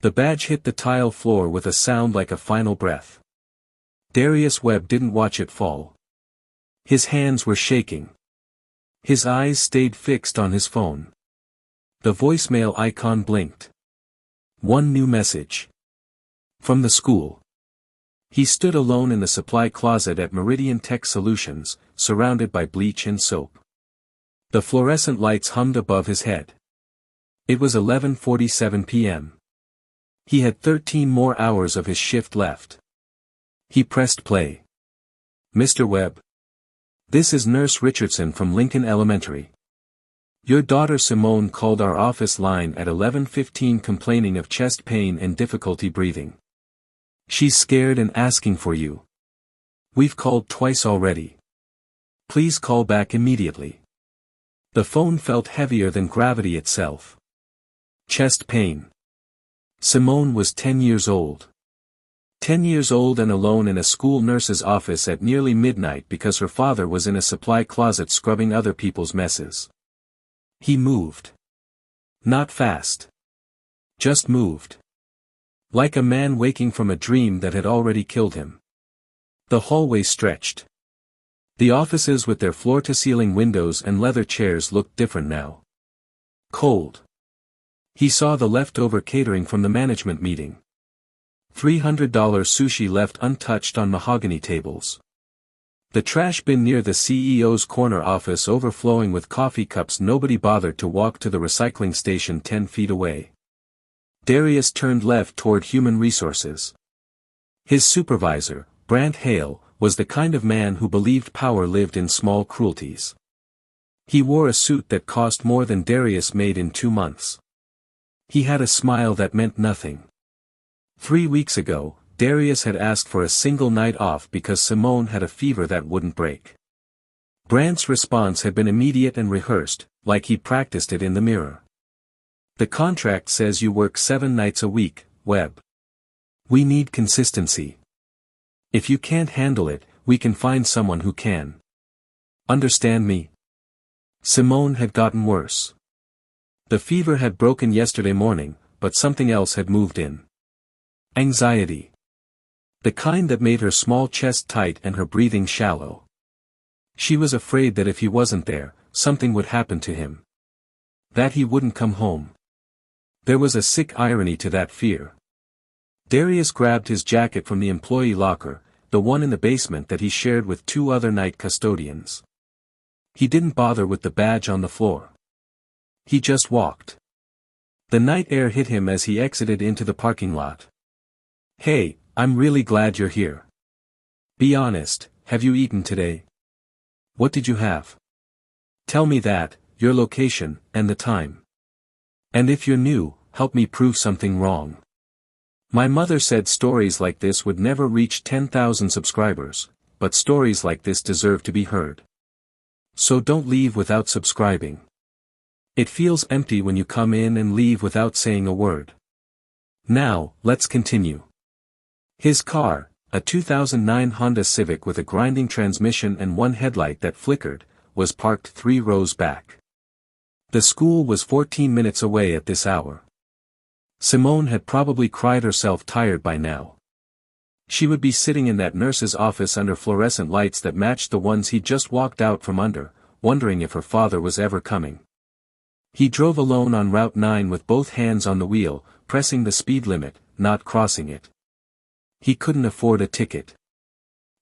The badge hit the tile floor with a sound like a final breath. Darius Webb didn't watch it fall. His hands were shaking. His eyes stayed fixed on his phone. The voicemail icon blinked. One new message. From the school. He stood alone in the supply closet at Meridian Tech Solutions, surrounded by bleach and soap. The fluorescent lights hummed above his head. It was 11:47 p.m. He had 13 more hours of his shift left. He pressed play. Mr. Webb. This is Nurse Richardson from Lincoln Elementary. Your daughter Simone called our office line at 11:15 complaining of chest pain and difficulty breathing. She's scared and asking for you. We've called twice already. Please call back immediately. The phone felt heavier than gravity itself. Chest pain. Simone was 10 years old. 10 years old and alone in a school nurse's office at nearly midnight because her father was in a supply closet scrubbing other people's messes. He moved. Not fast. Just moved. Like a man waking from a dream that had already killed him. The hallway stretched. The offices with their floor-to-ceiling windows and leather chairs looked different now. Cold. He saw the leftover catering from the management meeting. $300 sushi left untouched on mahogany tables. The trash bin near the CEO's corner office overflowing with coffee cups nobody bothered to walk to the recycling station 10 feet away. Darius turned left toward Human Resources. His supervisor, Brant Hale, was the kind of man who believed power lived in small cruelties. He wore a suit that cost more than Darius made in 2 months. He had a smile that meant nothing. 3 weeks ago, Darius had asked for a single night off because Simone had a fever that wouldn't break. Brant's response had been immediate and rehearsed, like he practiced it in the mirror. The contract says you work 7 nights a week, Webb. We need consistency. If you can't handle it, we can find someone who can. Understand me? Simone had gotten worse. The fever had broken yesterday morning, but something else had moved in. Anxiety. The kind that made her small chest tight and her breathing shallow. She was afraid that if he wasn't there, something would happen to him. That he wouldn't come home. There was a sick irony to that fear. Darius grabbed his jacket from the employee locker, the one in the basement that he shared with 2 other night custodians. He didn't bother with the badge on the floor. He just walked. The night air hit him as he exited into the parking lot. Hey, I'm really glad you're here. Be honest, have you eaten today? What did you have? Tell me that, your location, and the time. And if you're new, help me prove something wrong. My mother said stories like this would never reach 10,000 subscribers, but stories like this deserve to be heard. So don't leave without subscribing. It feels empty when you come in and leave without saying a word. Now, let's continue. His car, a 2009 Honda Civic with a grinding transmission and one headlight that flickered, was parked 3 rows back. The school was 14 minutes away at this hour. Simone had probably cried herself tired by now. She would be sitting in that nurse's office under fluorescent lights that matched the ones he'd just walked out from under, wondering if her father was ever coming. He drove alone on Route 9 with both hands on the wheel, pressing the speed limit, not crossing it. He couldn't afford a ticket.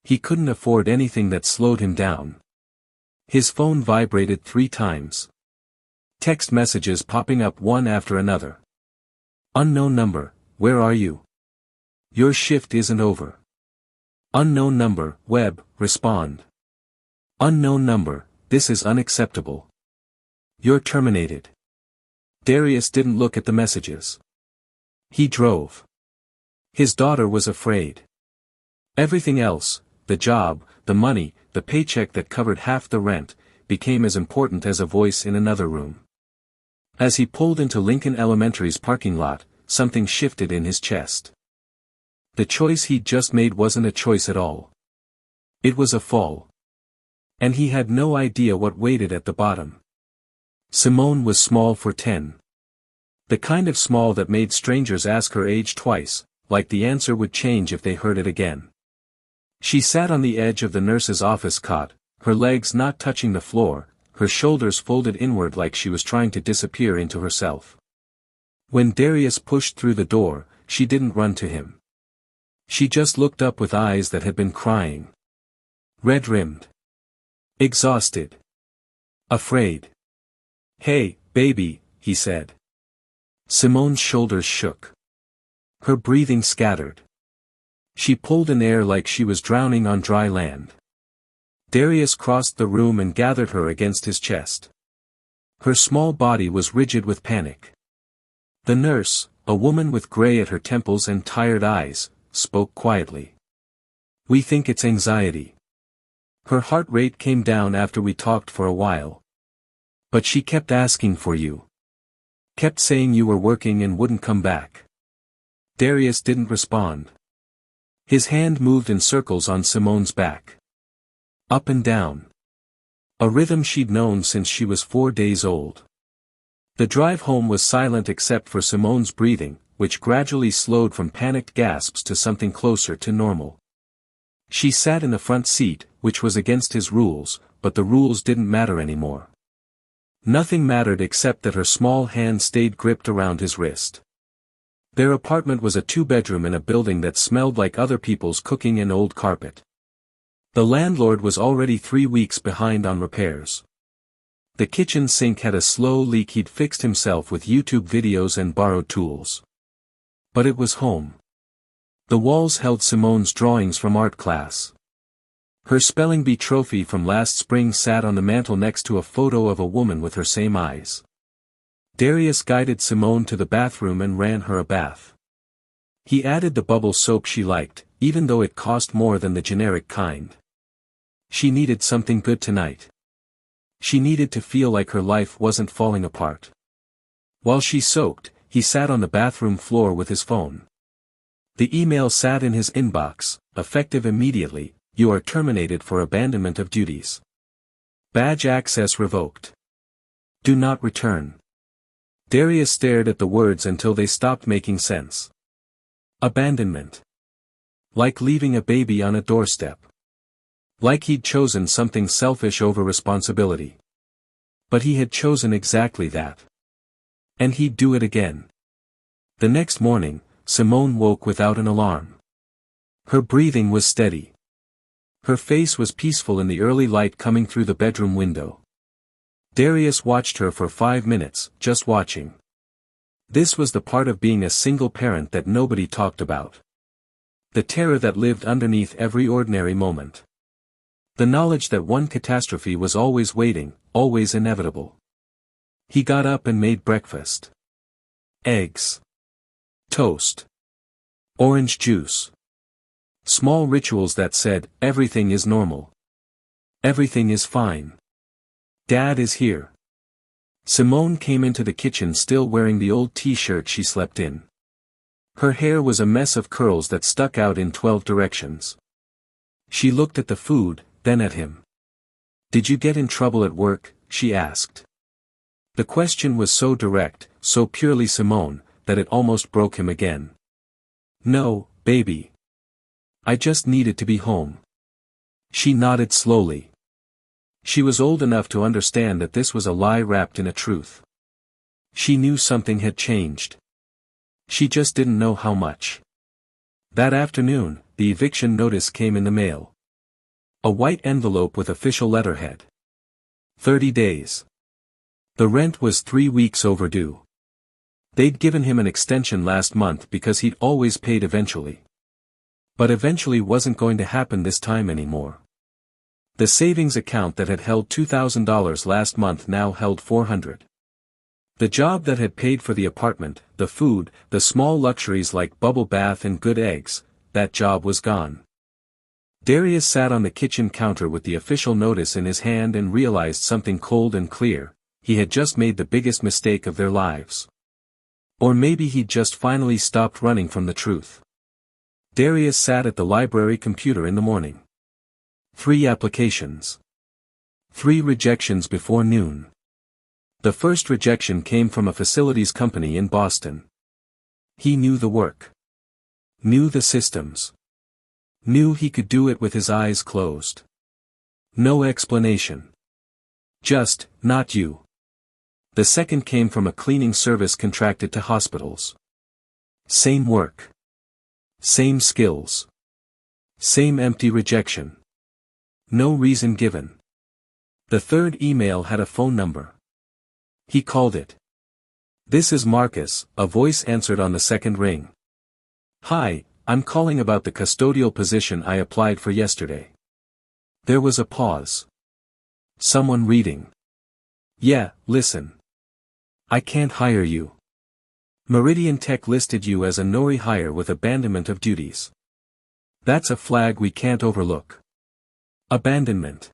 He couldn't afford anything that slowed him down. His phone vibrated 3 times. Text messages popping up one after another. Unknown number, where are you? Your shift isn't over. Unknown number, Webb, respond. Unknown number, this is unacceptable. You're terminated. Darius didn't look at the messages. He drove. His daughter was afraid. Everything else, the job, the money, the paycheck that covered half the rent, became as important as a voice in another room. As he pulled into Lincoln Elementary's parking lot, something shifted in his chest. The choice he'd just made wasn't a choice at all. It was a fall. And he had no idea what waited at the bottom. Simone was small for 10. The kind of small that made strangers ask her age twice, like the answer would change if they heard it again. She sat on the edge of the nurse's office cot, her legs not touching the floor, her shoulders folded inward like she was trying to disappear into herself. When Darius pushed through the door, she didn't run to him. She just looked up with eyes that had been crying. Red-rimmed. Exhausted. Afraid. "Hey, baby," he said. Simone's shoulders shook. Her breathing scattered. She pulled in air like she was drowning on dry land. Darius crossed the room and gathered her against his chest. Her small body was rigid with panic. The nurse, a woman with gray at her temples and tired eyes, spoke quietly. "We think it's anxiety. Her heart rate came down after we talked for a while. But she kept asking for you. Kept saying you were working and wouldn't come back." Darius didn't respond. His hand moved in circles on Simone's back. Up and down. A rhythm she'd known since she was 4 days old. The drive home was silent except for Simone's breathing, which gradually slowed from panicked gasps to something closer to normal. She sat in the front seat, which was against his rules, but the rules didn't matter anymore. Nothing mattered except that her small hand stayed gripped around his wrist. Their apartment was a 2-bedroom in a building that smelled like other people's cooking and old carpet. The landlord was already 3 weeks behind on repairs. The kitchen sink had a slow leak he'd fixed himself with YouTube videos and borrowed tools. But it was home. The walls held Simone's drawings from art class. Her spelling bee trophy from last spring sat on the mantel next to a photo of a woman with her same eyes. Darius guided Simone to the bathroom and ran her a bath. He added the bubble soap she liked, even though it cost more than the generic kind. She needed something good tonight. She needed to feel like her life wasn't falling apart. While she soaked, he sat on the bathroom floor with his phone. The email sat in his inbox, effective immediately. "You are terminated for abandonment of duties. Badge access revoked. Do not return." Darius stared at the words until they stopped making sense. Abandonment. Like leaving a baby on a doorstep. Like he'd chosen something selfish over responsibility. But he had chosen exactly that. And he'd do it again. The next morning, Simone woke without an alarm. Her breathing was steady. Her face was peaceful in the early light coming through the bedroom window. Darius watched her for 5 minutes, just watching. This was the part of being a single parent that nobody talked about. The terror that lived underneath every ordinary moment. The knowledge that one catastrophe was always waiting, always inevitable. He got up and made breakfast. Eggs. Toast. Orange juice. Small rituals that said, everything is normal. Everything is fine. Dad is here. Simone came into the kitchen still wearing the old t-shirt she slept in. Her hair was a mess of curls that stuck out in 12 directions. She looked at the food, then at him. "Did you get in trouble at work?" she asked. The question was so direct, so purely Simone, that it almost broke him again. "No, baby. I just needed to be home." She nodded slowly. She was old enough to understand that this was a lie wrapped in a truth. She knew something had changed. She just didn't know how much. That afternoon, the eviction notice came in the mail. A white envelope with official letterhead. 30 days. The rent was 3 weeks overdue. They'd given him an extension last month because he'd always paid eventually. But eventually wasn't going to happen this time anymore. The savings account that had held $2,000 last month now held $400. The job that had paid for the apartment, the food, the small luxuries like bubble bath and good eggs, that job was gone. Darius sat on the kitchen counter with the official notice in his hand and realized something cold and clear: he had just made the biggest mistake of their lives. Or maybe he'd just finally stopped running from the truth. Darius sat at the library computer in the morning. 3 applications. 3 rejections before noon. The first rejection came from a facilities company in Boston. He knew the work. Knew the systems. Knew he could do it with his eyes closed. No explanation. Just, not you. The second came from a cleaning service contracted to hospitals. Same work. Same skills. Same empty rejection. No reason given. The third email had a phone number. He called it. "This is Marcus," a voice answered on the second ring. "Hi, I'm calling about the custodial position I applied for yesterday." There was a pause. Someone reading. "Yeah, listen. I can't hire you. Meridian Tech listed you as a no hire with abandonment of duties. That's a flag we can't overlook. Abandonment.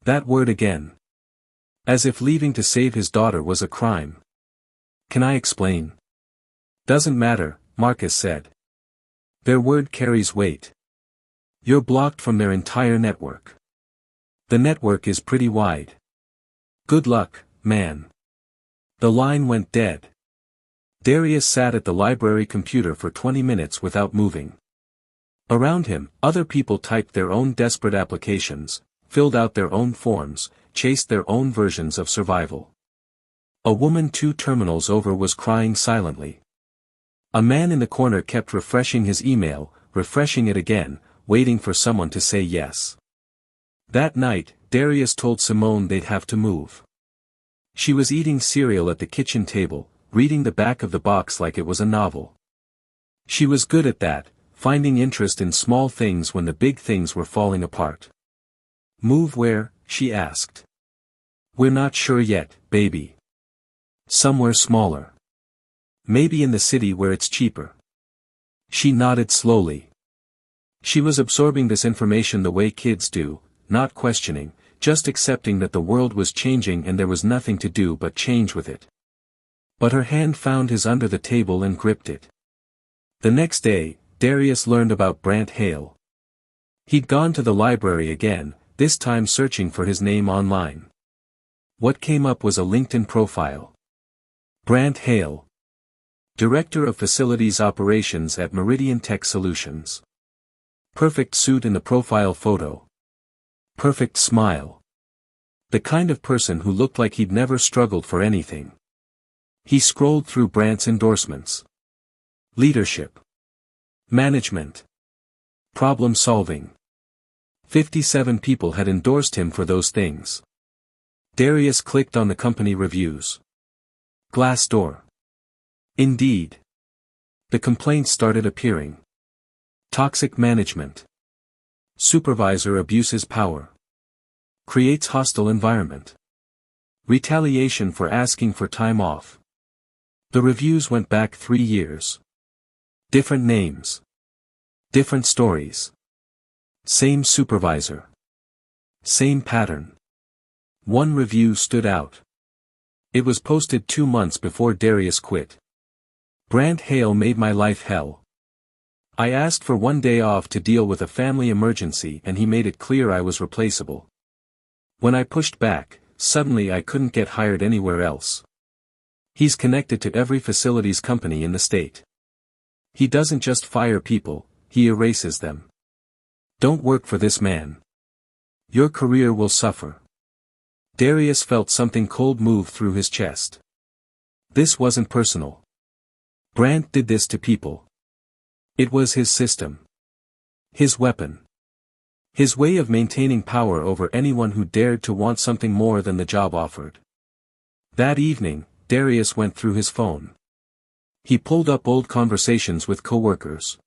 That word again. As if leaving to save his daughter was a crime. Can I explain?" "Doesn't matter," Marcus said. "Their word carries weight. You're blocked from their entire network. The network is pretty wide. Good luck, man." The line went dead. Darius sat at the library computer for 20 minutes without moving. Around him, other people typed their own desperate applications, filled out their own forms, chased their own versions of survival. A woman 2 terminals over was crying silently. A man in the corner kept refreshing his email, refreshing it again, waiting for someone to say yes. That night, Darius told Simone they'd have to move. She was eating cereal at the kitchen table, reading the back of the box like it was a novel. She was good at that, finding interest in small things when the big things were falling apart. "Move where?" she asked. "We're not sure yet, baby. Somewhere smaller. Maybe in the city where it's cheaper." She nodded slowly. She was absorbing this information the way kids do, not questioning, just accepting that the world was changing and there was nothing to do but change with it. But her hand found his under the table and gripped it. The next day, Darius learned about Brant Hale. He'd gone to the library again, this time searching for his name online. What came up was a LinkedIn profile. Brant Hale. Director of Facilities Operations at Meridian Tech Solutions. Perfect suit in the profile photo. Perfect smile. The kind of person who looked like he'd never struggled for anything. He scrolled through Brant's endorsements. Leadership. Management. Problem solving. 57 people had endorsed him for those things. Darius clicked on the company reviews. Glassdoor. Indeed. The complaints started appearing. Toxic management. Supervisor abuses power. Creates hostile environment. Retaliation for asking for time off. The reviews went back 3 years. Different names. Different stories. Same supervisor. Same pattern. One review stood out. It was posted 2 months before Darius quit. Brant Hale made my life hell. I asked for 1 day off to deal with a family emergency and he made it clear I was replaceable. When I pushed back, suddenly I couldn't get hired anywhere else. He's connected to every facilities company in the state. He doesn't just fire people, he erases them. Don't work for this man. Your career will suffer. Darius felt something cold move through his chest. This wasn't personal. Brant did this to people. It was his system. His weapon. His way of maintaining power over anyone who dared to want something more than the job offered. That evening, Darius went through his phone. He pulled up old conversations with coworkers.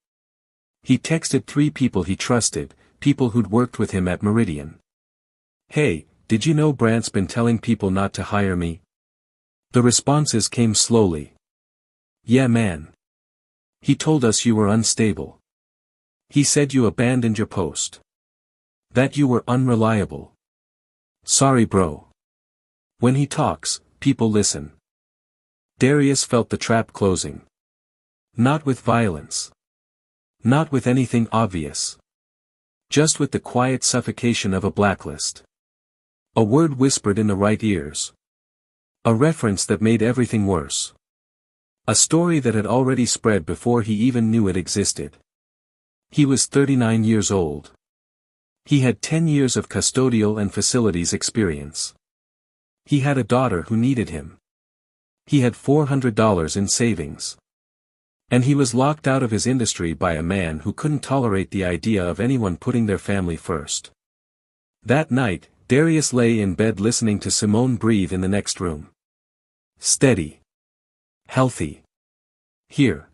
He texted 3 people he trusted, people who'd worked with him at Meridian. "Hey, did you know Brant's been telling people not to hire me?" The responses came slowly. "Yeah man. He told us you were unstable. He said you abandoned your post. That you were unreliable. Sorry bro." When he talks, people listen. Darius felt the trap closing. Not with violence. Not with anything obvious. Just with the quiet suffocation of a blacklist. A word whispered in the right ears. A reference that made everything worse. A story that had already spread before he even knew it existed. He was 39 years old. He had 10 years of custodial and facilities experience. He had a daughter who needed him. He had $400 in savings. And he was locked out of his industry by a man who couldn't tolerate the idea of anyone putting their family first. That night, Darius lay in bed listening to Simone breathe in the next room. Steady. Healthy. Here.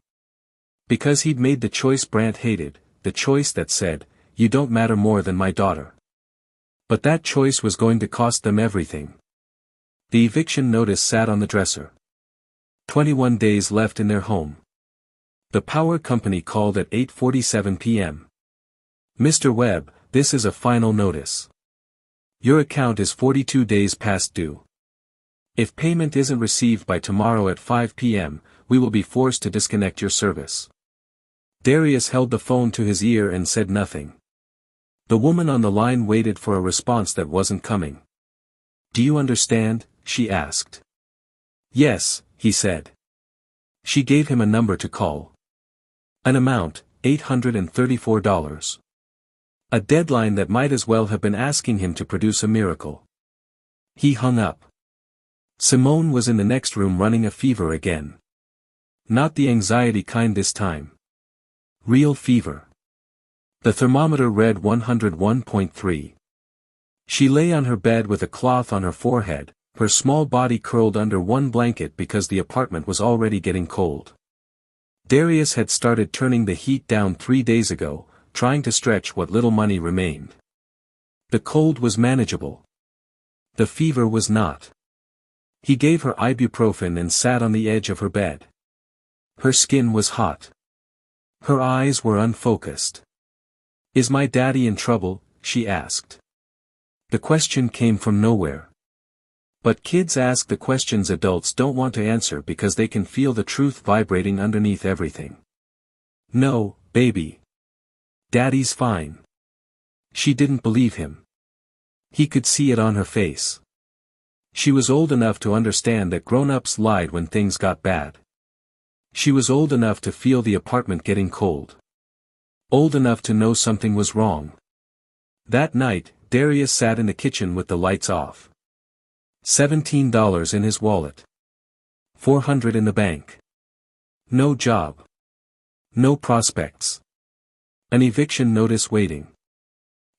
Because he'd made the choice Brant hated, the choice that said, "You don't matter more than my daughter." But that choice was going to cost them everything. The eviction notice sat on the dresser. 21 days left in their home. The power company called at 8:47 p.m. "Mr. Webb, this is a final notice. Your account is 42 days past due. If payment isn't received by tomorrow at 5 p.m., we will be forced to disconnect your service." Darius held the phone to his ear and said nothing. The woman on the line waited for a response that wasn't coming. "Do you understand?" she asked. "Yes," he said. She gave him a number to call. An amount, $834. A deadline that might as well have been asking him to produce a miracle. He hung up. Simone was in the next room running a fever again. Not the anxiety kind this time. Real fever. The thermometer read 101.3. She lay on her bed with a cloth on her forehead, her small body curled under one blanket because the apartment was already getting cold. Darius had started turning the heat down 3 days ago, trying to stretch what little money remained. The cold was manageable. The fever was not. He gave her ibuprofen and sat on the edge of her bed. Her skin was hot. Her eyes were unfocused. "Is my daddy in trouble?" she asked. The question came from nowhere. But kids ask the questions adults don't want to answer because they can feel the truth vibrating underneath everything. "No, baby. Daddy's fine." She didn't believe him. He could see it on her face. She was old enough to understand that grown-ups lied when things got bad. She was old enough to feel the apartment getting cold. Old enough to know something was wrong. That night, Darius sat in the kitchen with the lights off. $17 in his wallet. $400 in the bank. No job. No prospects. An eviction notice waiting.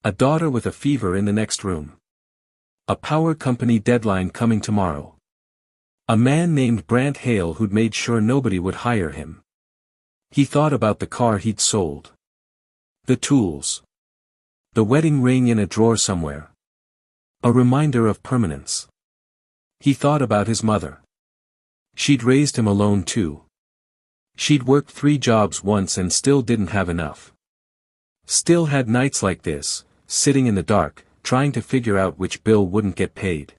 A daughter with a fever in the next room. A power company deadline coming tomorrow. A man named Brant Hale who'd made sure nobody would hire him. He thought about the car he'd sold. The tools. The wedding ring in a drawer somewhere. A reminder of permanence. He thought about his mother. She'd raised him alone too. She'd worked 3 jobs once and still didn't have enough. Still had nights like this, sitting in the dark, trying to figure out which bill wouldn't get paid.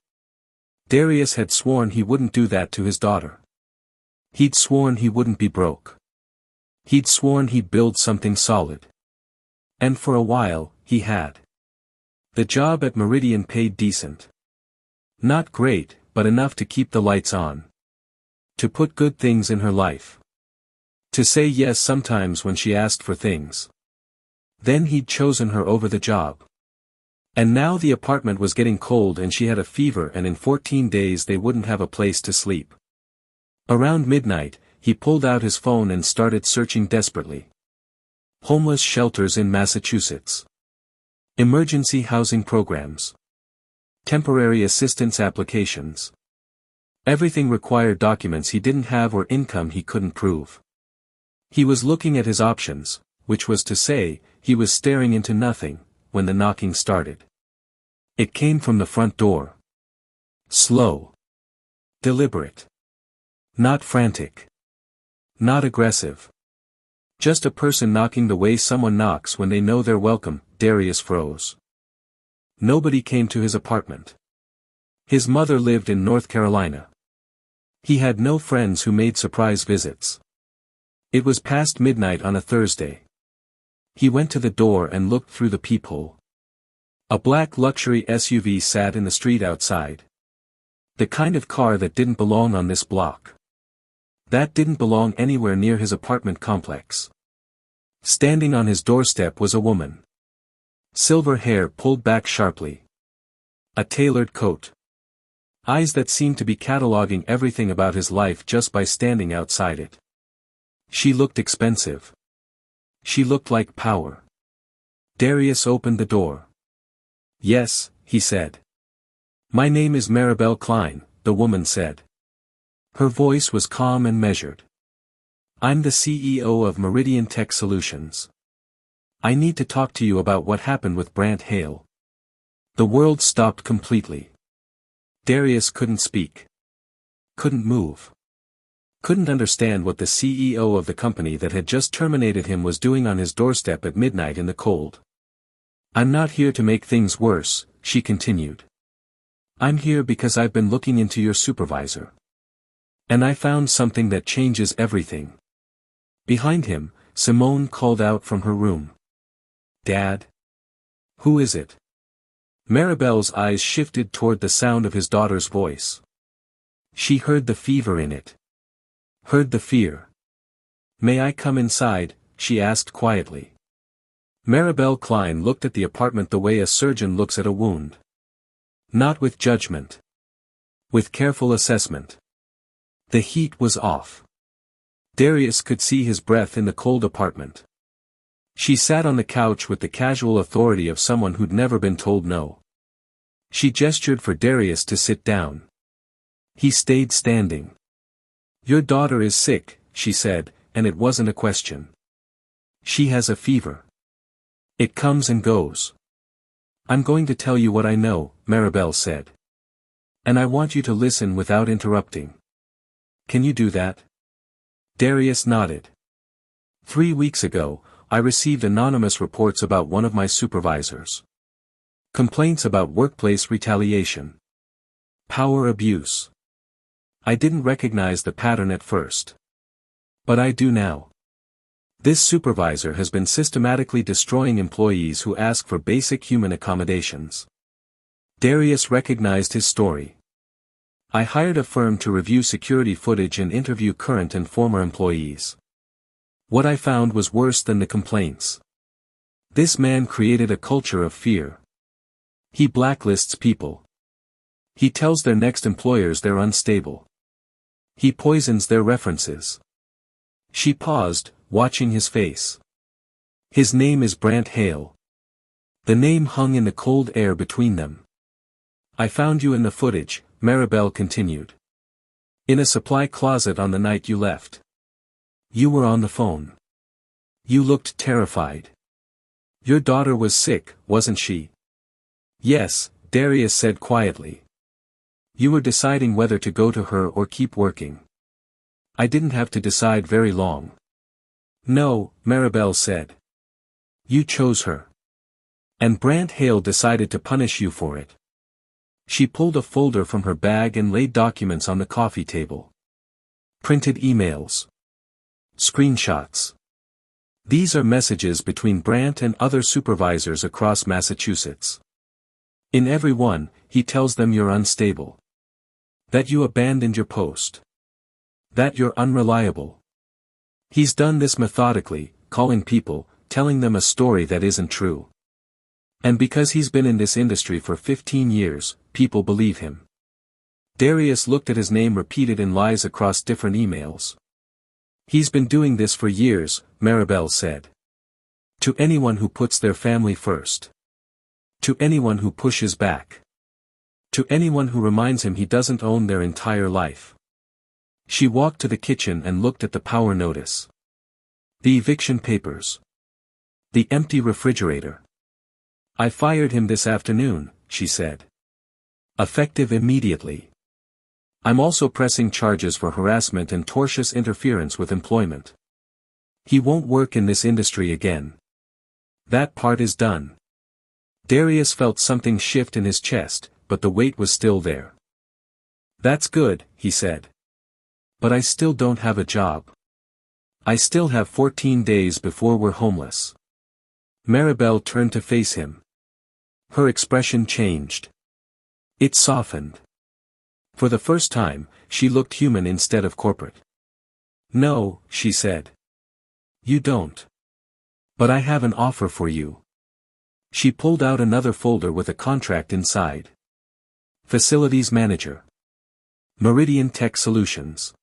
Darius had sworn he wouldn't do that to his daughter. He'd sworn he wouldn't be broke. He'd sworn he'd build something solid. And for a while, he had. The job at Meridian paid decent. Not great, but enough to keep the lights on. To put good things in her life. To say yes sometimes when she asked for things. Then he'd chosen her over the job. And now the apartment was getting cold and she had a fever and in 14 days they wouldn't have a place to sleep. Around midnight, he pulled out his phone and started searching desperately. Homeless shelters in Massachusetts. Emergency housing programs. Temporary assistance applications. Everything required documents he didn't have or income he couldn't prove. He was looking at his options, which was to say, he was staring into nothing, when the knocking started. It came from the front door. Slow. Deliberate. Not frantic. Not aggressive. Just a person knocking the way someone knocks when they know they're welcome. Darius froze. Nobody came to his apartment. His mother lived in North Carolina. He had no friends who made surprise visits. It was past midnight on a Thursday. He went to the door and looked through the peephole. A black luxury SUV sat in the street outside. The kind of car that didn't belong on this block. That didn't belong anywhere near his apartment complex. Standing on his doorstep was a woman. Silver hair pulled back sharply. A tailored coat. Eyes that seemed to be cataloging everything about his life just by standing outside it. She looked expensive. She looked like power. Darius opened the door. "Yes," he said. "My name is Maribel Klein," the woman said. Her voice was calm and measured. "I'm the CEO of Meridian Tech Solutions. I need to talk to you about what happened with Brant Hale." The world stopped completely. Darius couldn't speak. Couldn't move. Couldn't understand what the CEO of the company that had just terminated him was doing on his doorstep at midnight in the cold. "I'm not here to make things worse," she continued. "I'm here because I've been looking into your supervisor. And I found something that changes everything." Behind him, Simone called out from her room. "Dad? Who is it?" Maribel's eyes shifted toward the sound of his daughter's voice. She heard the fever in it. Heard the fear. "May I come inside?" she asked quietly. Maribel Klein looked at the apartment the way a surgeon looks at a wound. Not with judgment. With careful assessment. The heat was off. Darius could see his breath in the cold apartment. She sat on the couch with the casual authority of someone who'd never been told no. She gestured for Darius to sit down. He stayed standing. "Your daughter is sick," she said, and it wasn't a question. "She has a fever. It comes and goes." "I'm going to tell you what I know," Maribel said. "And I want you to listen without interrupting. Can you do that?" Darius nodded. 3 weeks ago, I received anonymous reports about one of my supervisors. Complaints about workplace retaliation. Power abuse. I didn't recognize the pattern at first. But I do now. This supervisor has been systematically destroying employees who ask for basic human accommodations. Darius recognized his story. "I hired a firm to review security footage and interview current and former employees. What I found was worse than the complaints. This man created a culture of fear. He blacklists people. He tells their next employers they're unstable. He poisons their references." She paused, watching his face. "His name is Brant Hale." The name hung in the cold air between them. "I found you in the footage," Maribel continued. "In a supply closet on the night you left. You were on the phone. You looked terrified. Your daughter was sick, wasn't she?" "Yes," Darius said quietly. "You were deciding whether to go to her or keep working." "I didn't have to decide very long." "No," Maribel said. "You chose her. And Brant Hale decided to punish you for it." She pulled a folder from her bag and laid documents on the coffee table. Printed emails. Screenshots. These are messages between Brant and other supervisors across Massachusetts. In every one, he tells them you're unstable. That you abandoned your post. That you're unreliable. He's done this methodically, calling people, telling them a story that isn't true. And because he's been in this industry for 15 years, people believe him. Darius looked at his name repeated in lies across different emails. "He's been doing this for years," Maribel said. "To anyone who puts their family first. To anyone who pushes back. To anyone who reminds him he doesn't own their entire life." She walked to the kitchen and looked at the power notice. The eviction papers. The empty refrigerator. "I fired him this afternoon," she said. "Effective immediately. I'm also pressing charges for harassment and tortious interference with employment. He won't work in this industry again. That part is done." Darius felt something shift in his chest, but the weight was still there. "That's good," he said. "But I still don't have a job. I still have 14 days before we're homeless." Maribel turned to face him. Her expression changed. It softened. For the first time, she looked human instead of corporate. "No," she said. "You don't. But I have an offer for you." She pulled out another folder with a contract inside. Facilities Manager. Meridian Tech Solutions.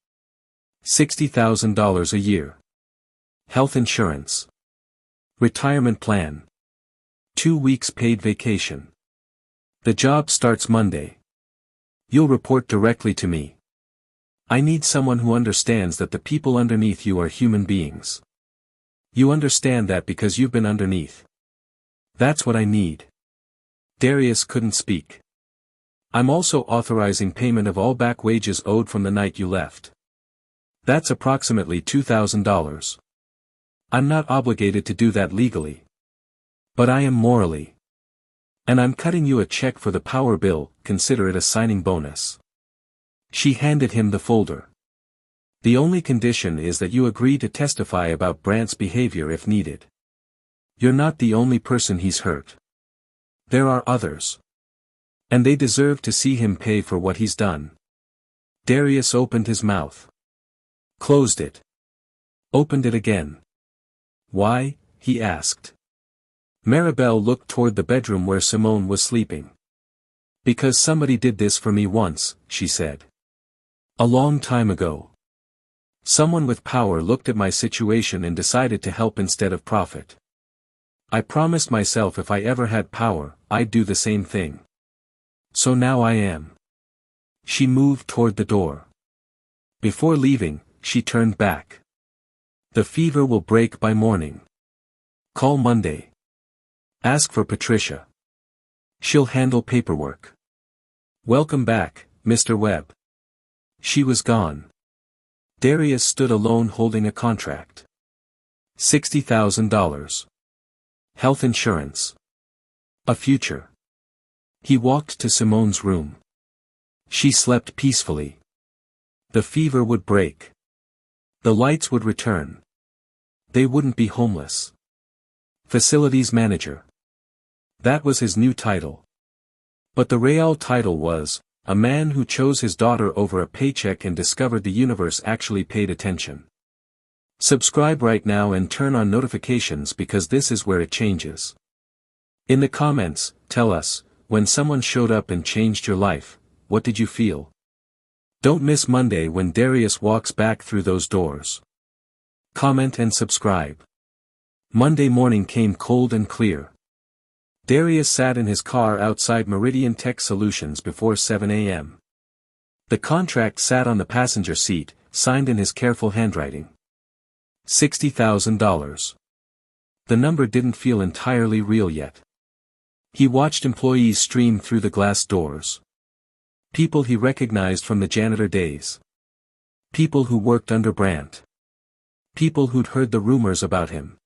$60,000 a year. Health insurance. Retirement plan. 2 weeks paid vacation. The job starts Monday. You'll report directly to me. I need someone who understands that the people underneath you are human beings. You understand that because you've been underneath. That's what I need. Darius couldn't speak. I'm also authorizing payment of all back wages owed from the night you left. That's approximately $2,000. I'm not obligated to do that legally. But I am morally. And I'm cutting you a check for the power bill, consider it a signing bonus. She handed him the folder. The only condition is that you agree to testify about Brandt's behavior if needed. You're not the only person he's hurt. There are others. And they deserve to see him pay for what he's done. Darius opened his mouth. Closed it. Opened it again. Why? He asked. Maribel looked toward the bedroom where Simone was sleeping. Because somebody did this for me once, she said. A long time ago. Someone with power looked at my situation and decided to help instead of profit. I promised myself if I ever had power, I'd do the same thing. So now I am. She moved toward the door. Before leaving, she turned back. The fever will break by morning. Call Monday. Ask for Patricia. She'll handle paperwork. Welcome back, Mr. Webb. She was gone. Darius stood alone holding a contract. $60,000. Health insurance. A future. He walked to Simone's room. She slept peacefully. The fever would break. The lights would return. They wouldn't be homeless. Facilities Manager. That was his new title. But the real title was, a man who chose his daughter over a paycheck and discovered the universe actually paid attention. Subscribe right now and turn on notifications because this is where it changes. In the comments, tell us, when someone showed up and changed your life, what did you feel? Don't miss Monday when Darius walks back through those doors. Comment and subscribe. Monday morning came cold and clear. Darius sat in his car outside Meridian Tech Solutions before 7 a.m. The contract sat on the passenger seat, signed in his careful handwriting. $60,000. The number didn't feel entirely real yet. He watched employees stream through the glass doors. People he recognized from the janitor days. People who worked under Brandt. People who'd heard the rumors about him.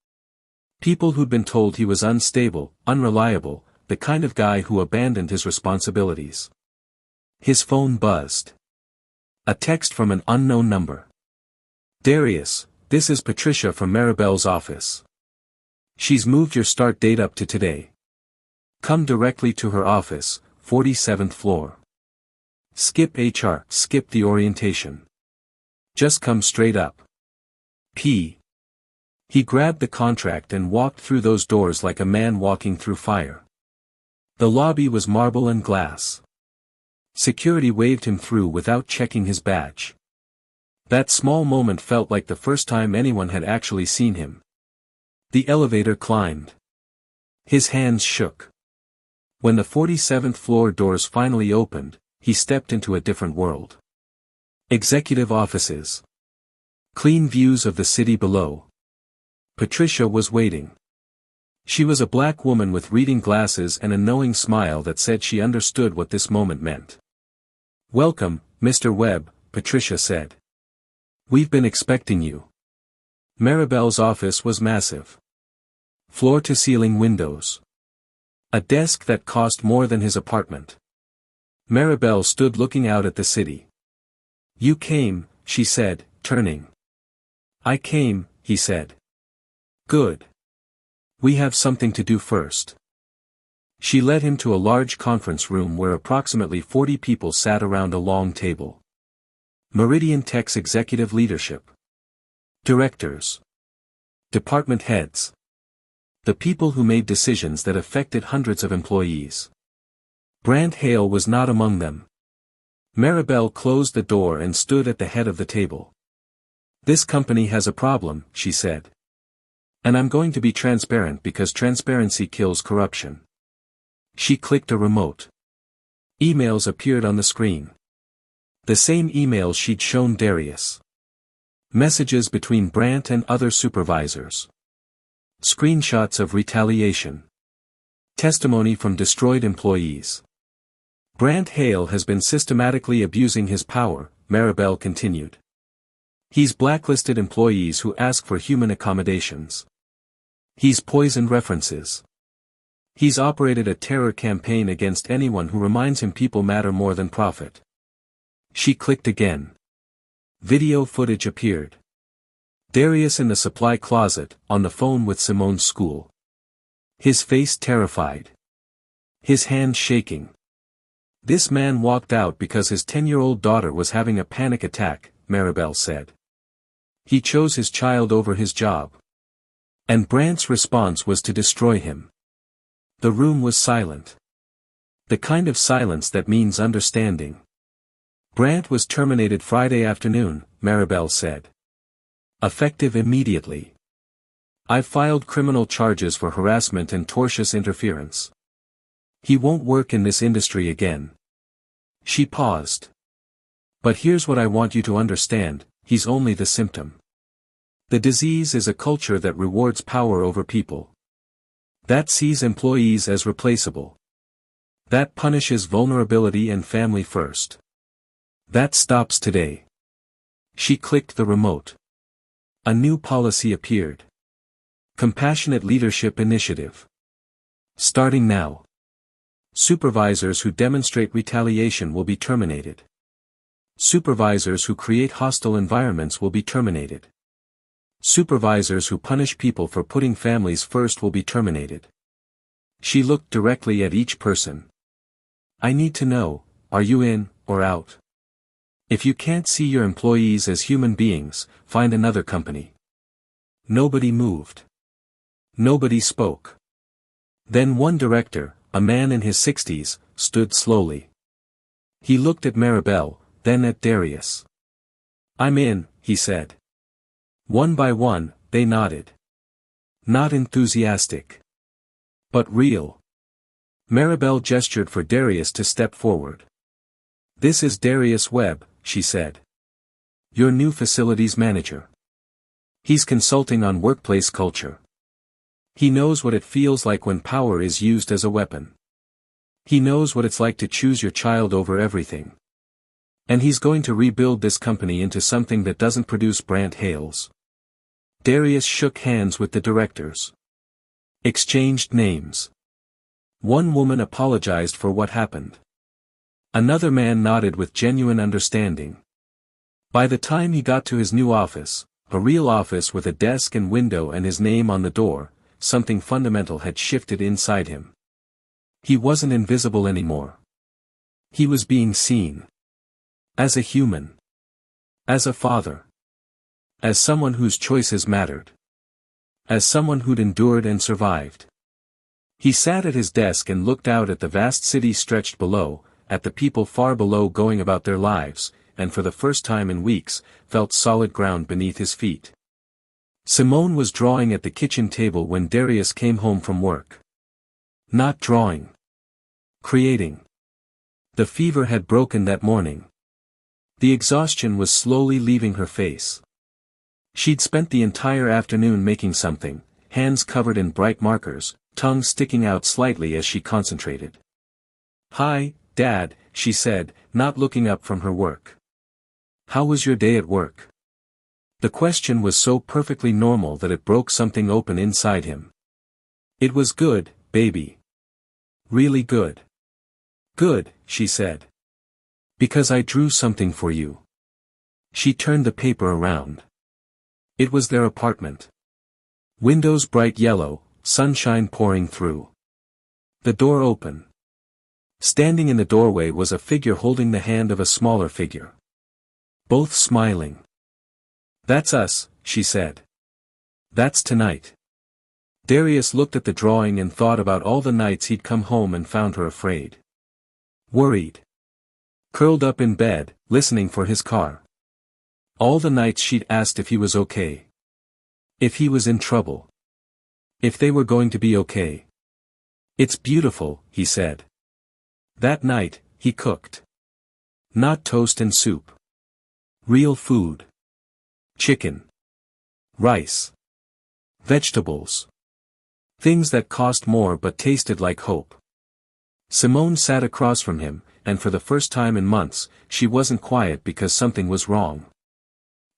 People who'd been told he was unstable, unreliable, the kind of guy who abandoned his responsibilities. His phone buzzed. A text from an unknown number. Darius, this is Patricia from Maribel's office. She's moved your start date up to today. Come directly to her office, 47th floor. Skip HR, skip the orientation. Just come straight up. P. He grabbed the contract and walked through those doors like a man walking through fire. The lobby was marble and glass. Security waved him through without checking his badge. That small moment felt like the first time anyone had actually seen him. The elevator climbed. His hands shook. When the 47th floor doors finally opened, he stepped into a different world. Executive offices. Clean views of the city below. Patricia was waiting. She was a black woman with reading glasses and a knowing smile that said she understood what this moment meant. Welcome, Mr. Webb, Patricia said. We've been expecting you. Maribel's office was massive. Floor-to-ceiling windows. A desk that cost more than his apartment. Maribel stood looking out at the city. You came, she said, turning. I came, he said. Good. We have something to do first. She led him to a large conference room where approximately 40 people sat around a long table. Meridian Tech's executive leadership. Directors. Department heads. The people who made decisions that affected hundreds of employees. Brant Hale was not among them. Maribel closed the door and stood at the head of the table. "This company has a problem," she said. "And I'm going to be transparent because transparency kills corruption." She clicked a remote. Emails appeared on the screen. The same emails she'd shown Darius. Messages between Brant and other supervisors. Screenshots of retaliation. Testimony from destroyed employees. "Brant Hale has been systematically abusing his power," Maribel continued. "He's blacklisted employees who ask for human accommodations. He's poisoned references. He's operated a terror campaign against anyone who reminds him people matter more than profit." She clicked again. Video footage appeared. Darius in the supply closet, on the phone with Simone's school. His face terrified. His hands shaking. "This man walked out because his 10-year-old daughter was having a panic attack," Maribel said. "He chose his child over his job. And Brant's response was to destroy him." The room was silent. The kind of silence that means understanding. "Brant was terminated Friday afternoon," Maribel said. "Effective immediately. I've filed criminal charges for harassment and tortious interference. He won't work in this industry again." She paused. "But here's what I want you to understand, he's only the symptom. The disease is a culture that rewards power over people. That sees employees as replaceable. That punishes vulnerability and family first. That stops today." She clicked the remote. A new policy appeared. Compassionate Leadership Initiative. Starting now. Supervisors who demonstrate retaliation will be terminated. Supervisors who create hostile environments will be terminated. Supervisors who punish people for putting families first will be terminated. She looked directly at each person. "I need to know, are you in, or out? If you can't see your employees as human beings, find another company." Nobody moved. Nobody spoke. Then one director, a man in his 60s, stood slowly. He looked at Maribel, then at Darius. "I'm in," he said. One by one, they nodded. Not enthusiastic. But real. Maribel gestured for Darius to step forward. "This is Darius Webb," she said. "Your new facilities manager. He's consulting on workplace culture. He knows what it feels like when power is used as a weapon. He knows what it's like to choose your child over everything. And he's going to rebuild this company into something that doesn't produce Brant Hales." Darius shook hands with the directors. Exchanged names. One woman apologized for what happened. Another man nodded with genuine understanding. By the time he got to his new office, a real office with a desk and window and his name on the door, something fundamental had shifted inside him. He wasn't invisible anymore. He was being seen. As a human. As a father. As someone whose choices mattered. As someone who'd endured and survived. He sat at his desk and looked out at the vast city stretched below, at the people far below going about their lives, and for the first time in weeks, felt solid ground beneath his feet. Simone was drawing at the kitchen table when Darius came home from work. Not drawing. Creating. The fever had broken that morning. The exhaustion was slowly leaving her face. She'd spent the entire afternoon making something, hands covered in bright markers, tongue sticking out slightly as she concentrated. "Hi, Dad," she said, not looking up from her work. "How was your day at work?" The question was so perfectly normal that it broke something open inside him. "It was good, baby. Really good." "Good," she said. "Because I drew something for you." She turned the paper around. It was their apartment. Windows bright yellow, sunshine pouring through. The door opened. Standing in the doorway was a figure holding the hand of a smaller figure. Both smiling. "That's us," she said. "That's tonight." Darius looked at the drawing and thought about all the nights he'd come home and found her afraid. Worried. Curled up in bed, listening for his car. All the nights she'd asked if he was okay. If he was in trouble. If they were going to be okay. "It's beautiful," he said. That night, he cooked. Not toast and soup. Real food. Chicken. Rice. Vegetables. Things that cost more but tasted like hope. Simone sat across from him, and for the first time in months, she wasn't quiet because something was wrong.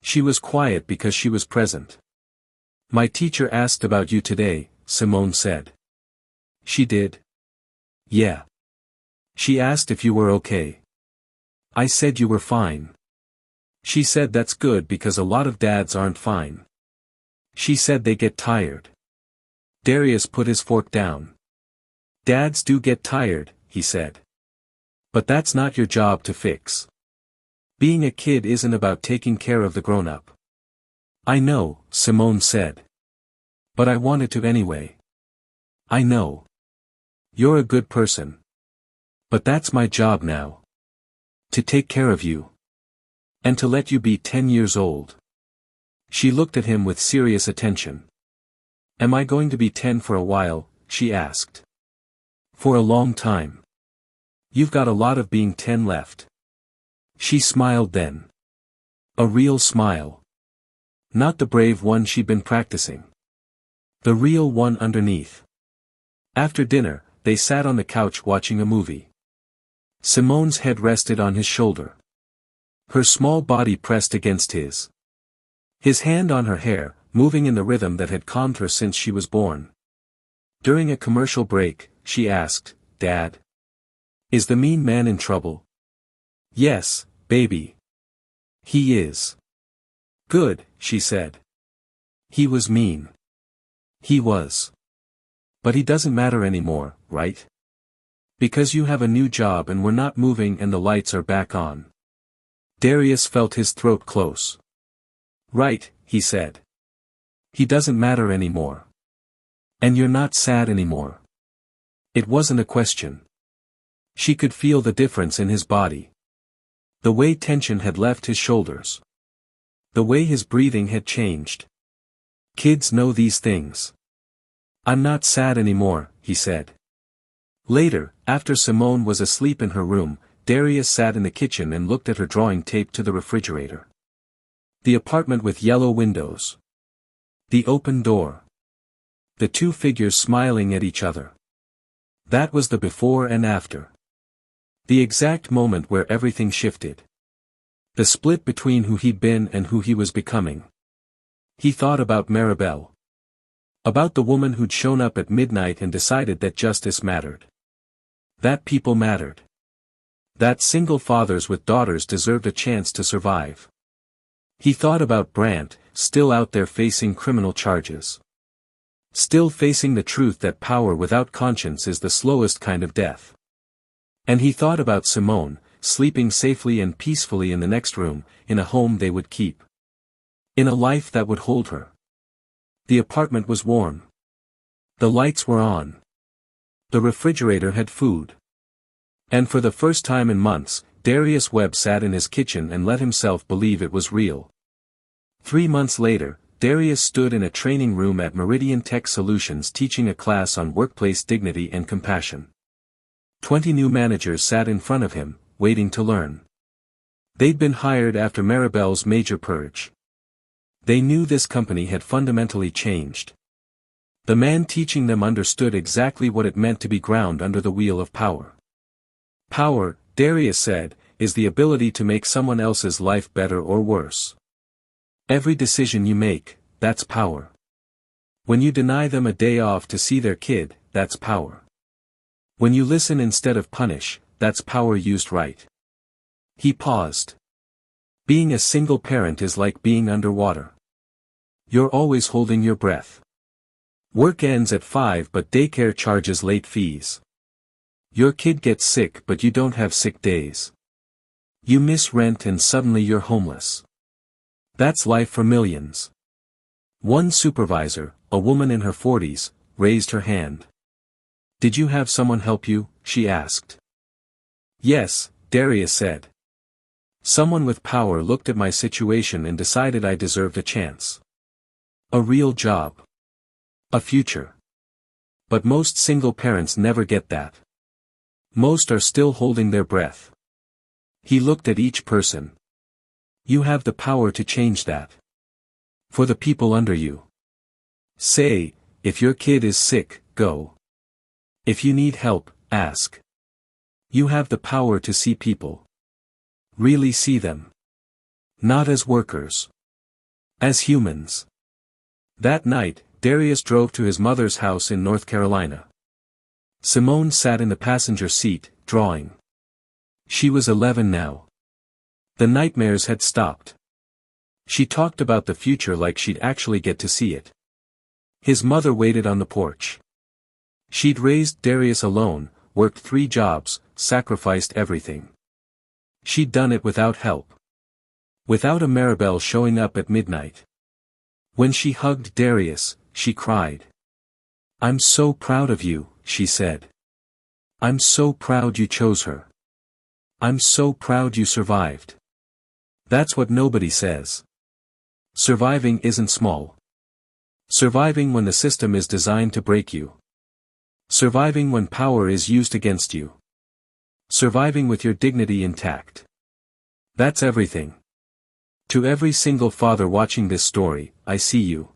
She was quiet because she was present. "My teacher asked about you today," Simone said. "She did?" "Yeah. She asked if you were okay." "I said you were fine." "She said that's good because a lot of dads aren't fine. She said they get tired." Darius put his fork down. "Dads do get tired," he said. "But that's not your job to fix. Being a kid isn't about taking care of the grown-up." "I know," Simone said. "But I wanted to anyway." "I know. You're a good person. But that's my job now. To take care of you. And to let you be 10 years old." She looked at him with serious attention. "Am I going to be 10 for a while?" she asked. "For a long time. You've got a lot of being 10 left." She smiled then. A real smile. Not the brave one she'd been practicing. The real one underneath. After dinner, they sat on the couch watching a movie. Simone's head rested on his shoulder. Her small body pressed against his. His hand on her hair, moving in the rhythm that had calmed her since she was born. During a commercial break, she asked, "Dad? Is the mean man in trouble?" "Yes, baby. He is." "Good," she said. "He was mean." "He was. But he doesn't matter anymore, right? Because you have a new job and we're not moving and the lights are back on." Darius felt his throat close. "Right," he said. "He doesn't matter anymore. And you're not sad anymore." It wasn't a question. She could feel the difference in his body. The way tension had left his shoulders. The way his breathing had changed. Kids know these things. "I'm not sad anymore," he said. Later, after Simone was asleep in her room, Darius sat in the kitchen and looked at her drawing taped to the refrigerator. The apartment with yellow windows. The open door. The two figures smiling at each other. That was the before and after. The exact moment where everything shifted. The split between who he'd been and who he was becoming. He thought about Maribel. About the woman who'd shown up at midnight and decided that justice mattered. That people mattered. That single fathers with daughters deserved a chance to survive. He thought about Brant, still out there facing criminal charges. Still facing the truth that power without conscience is the slowest kind of death. And he thought about Simone, sleeping safely and peacefully in the next room, in a home they would keep. In a life that would hold her. The apartment was warm. The lights were on. The refrigerator had food. And for the first time in months, Darius Webb sat in his kitchen and let himself believe it was real. 3 months later, Darius stood in a training room at Meridian Tech Solutions teaching a class on workplace dignity and compassion. 20 new managers sat in front of him, waiting to learn. They'd been hired after Maribel's major purge. They knew this company had fundamentally changed. The man teaching them understood exactly what it meant to be ground under the wheel of power. Power, Darius said, is the ability to make someone else's life better or worse. Every decision you make, that's power. When you deny them a day off to see their kid, that's power. When you listen instead of punish, that's power used right. He paused. Being a single parent is like being underwater. You're always holding your breath. Work ends at 5 but daycare charges late fees. Your kid gets sick but you don't have sick days. You miss rent and suddenly you're homeless. That's life for millions. One supervisor, a woman in her 40s, raised her hand. Did you have someone help you? She asked. Yes, Darius said. Someone with power looked at my situation and decided I deserved a chance. A real job. A future. But most single parents never get that. Most are still holding their breath. He looked at each person. You have the power to change that. For the people under you. Say, if your kid is sick, go. If you need help, ask. You have the power to see people. Really see them. Not as workers. As humans. That night, Darius drove to his mother's house in North Carolina. Simone sat in the passenger seat, drawing. She was 11 now. The nightmares had stopped. She talked about the future like she'd actually get to see it. His mother waited on the porch. She'd raised Darius alone, worked 3 jobs, sacrificed everything. She'd done it without help. Without a Maribel showing up at midnight. When she hugged Darius, she cried. I'm so proud of you, she said. I'm so proud you chose her. I'm so proud you survived. That's what nobody says. Surviving isn't small. Surviving when the system is designed to break you. Surviving when power is used against you. Surviving with your dignity intact. That's everything. To every single father watching this story, I see you.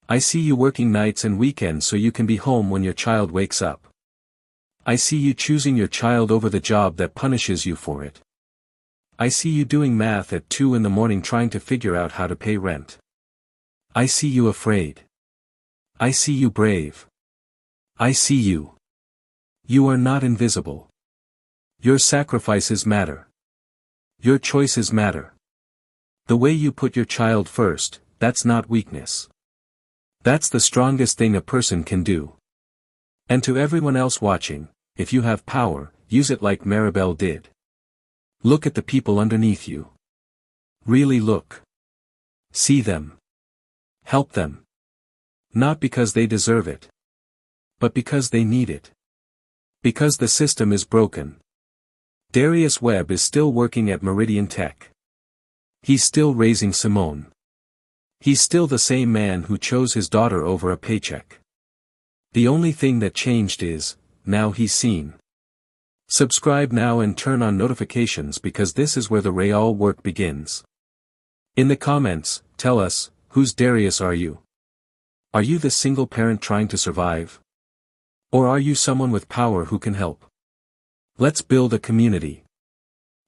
I see you working nights and weekends so you can be home when your child wakes up. I see you choosing your child over the job that punishes you for it. I see you doing math at 2 in the morning trying to figure out how to pay rent. I see you afraid. I see you brave. I see you. You are not invisible. Your sacrifices matter. Your choices matter. The way you put your child first, that's not weakness. That's the strongest thing a person can do. And to everyone else watching, if you have power, use it like Maribel did. Look at the people underneath you. Really look. See them. Help them. Not because they deserve it. But because they need it. Because the system is broken. Darius Webb is still working at Meridian Tech. He's still raising Simone. He's still the same man who chose his daughter over a paycheck. The only thing that changed is, now he's seen. Subscribe now and turn on notifications because this is where the real work begins. In the comments, tell us, whose Darius are you? Are you the single parent trying to survive? Or are you someone with power who can help? Let's build a community.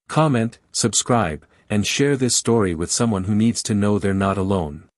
Comment, subscribe, and share this story with someone who needs to know they're not alone.